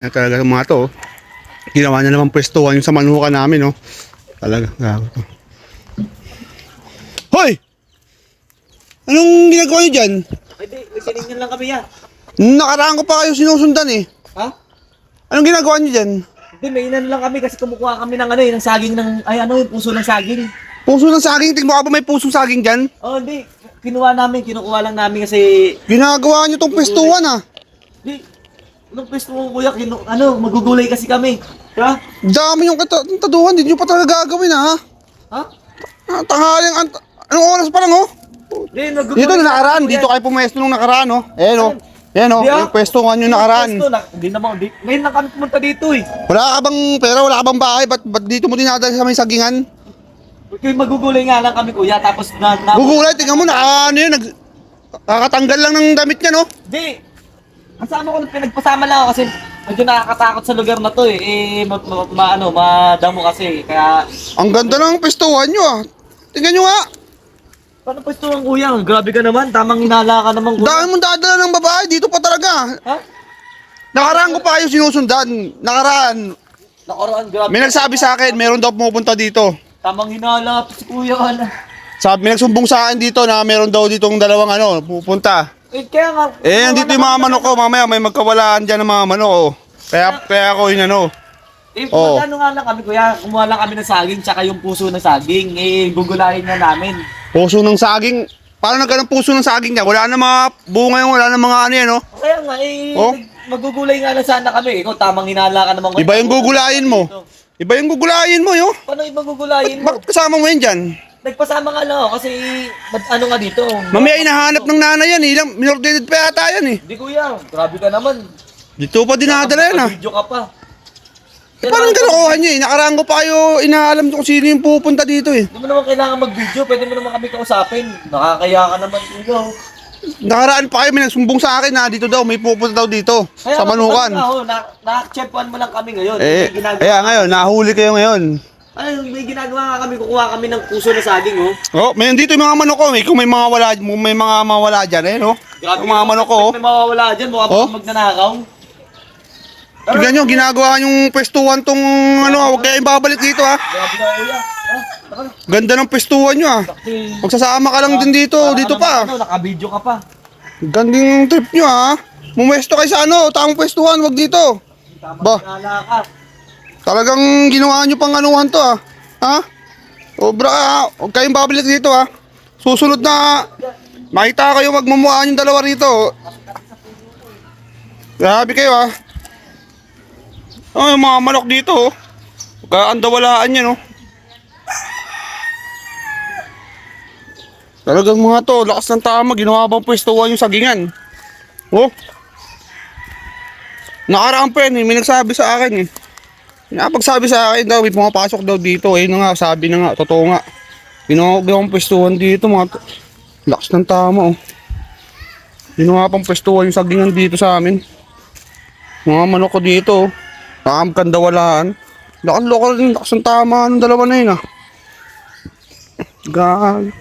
Na talaga mga to, oh. Ginawa niya naman pwestuhan yung sa manukan namin, oh. Talaga, gago to. Hoy! Anong ginagawa niyo dyan? Hindi, nagsinignan lang kami yan. Nakaraan ko pa kayo sinusundan eh. Ha? Anong ginagawa niyo dyan? Hindi, may inan lang kami kasi kumukuha kami ng ano ng saging ng, yung puso ng saging. Puso ng saging? Tingnan mo ka ba may pusong saging dyan? Oh, hindi. Kinukuha lang namin kasi, Ginagawa niyo tong pwestuhan ah. hindi. Anong pwesto mo kuya, magugulay kasi kami. Ha? Dami yung taduhan, hindi nyo pa talaga gagawin ha. Ha? Tanghaling, anong oras pa lang oh? Hindi, magugulay. Dito na nakaraan, dito kayo pumesto nung nakaraan oh. Ayan oh. Ayan oh, yung pwestuhan nyo nakaraan. Hindi naman, ngayon lang kami pumunta dito eh. Wala ka bang pera, wala ka bang bahay, ba't dito mo dinadala sa may sagingan? Kaya magugulay nga lang kami kuya, tapos Gugulay, tingnan mo na ano yun, kakatanggal lang ng damit niya no? Hindi. Kasama ko, pinagpasama lang ako kasi medyo nakakatakot sa lugar na to eh. Madamo kasi. Kaya, Ang ganda ng pwestuhan nyo ah. Tingnan nyo nga. paano pwesto ang kuya? Grabe ka naman, tamang hinala ka naman kuya. Dami mong dadala ng babae, dito pa talaga. Ha? Nakaraan ko pa kayo sinusundan. Nakaraan. Nakaraan, grabe. May nagsabi sa akin, meron daw pumupunta dito. Tamang hinala si kuya. May nagsumbong sa akin dito na meron daw ditong dalawang pupunta. Kaya nga. Nandito yung mga manok ko, mamaya may magkawalaan dyan ng mga manok ko. Kaya ako Magkano nga lang kami kuya, kumuha lang kami ng saging tsaka yung puso ng saging. Gugulayin na namin. Puso ng saging. Paano nagkaroon ng puso ng saging niya? Wala na mga bunga yung, wala na mga ano yan, no? Kaya nga magugulay nga lang sana kami. Ikaw tamang hinala ka naman. Iba yung gugulayin mo. Iba yung gugulayin mo, yo. Paano ibang gugulayin mo? Bakit kasama mo yan dyan? Nagpasama nga lang ako kasi nga dito. Mamaya hinahanap ng nanay yan, ilang minordinate pa yata yan eh. Hindi kuya, grabe ka naman. Dito pa dinadala yan ah. Video ka pa. Parang kalokohan niya eh. Nakaraan ko pa kayo, inaalam kung sino yung pupunta dito eh. Hindi mo naman kailangan mag-video, pwede mo naman kami kausapin. Nakakaya ka naman kuya. Nakaraan pa kayo, may nagsumbong sa akin na dito daw, may pupunta daw dito. Sa Manukan. Nakakchepuan mo lang kami ngayon. Ngayon, nahuli kayo ngayon. May ginagawa nga kami, kukuha kami ng puso na saging, oh. Oh, may dito yung mga manok ko, kung may mga mawala dyan, eh, no? Grabe Yung mga manok ko, oh. May mawawala dyan, mukha pa magnanakaw. Tignan nyo, ginagawa yung pwestuhan tong huwag kayong babalik dito ha. Grabe ka, kuya. Ganda ng pwestuhan nyo ha. Magsasama ka lang din dito pa. Naka-video ka pa. Ganding trip nyo ha. Mumwesto kayo sa tamang pwestuhan, wag dito. Ba, talagang ginawa nyo pang anuhan to ha. Ha? Obra ha, huwag kayong babalik dito ha. Susunod na, makita kayo magmumuhaan yung dalawa rito. Grabe kayo ha. Yung mga manok dito oh. Kaandawalaan yan oh. Talagang mga to, lakas ng tama, ginawa bang pwestuhan yung sagingan. Oh. Nakaraan pa yan, may nagsabi sa akin eh. Napagsabi sa akin daw, may pumapasok daw dito. Ayun na nga, sabi na nga, totoo nga. Ginawa bang pwestuhan dito mga to. Lakas ng tama oh. Ginawa pang pwestuhan yung sagingan dito sa amin. Mga manok ko dito oh. Kandawalaan. Lakas ng tama ng dalawa na yun ah. Gag.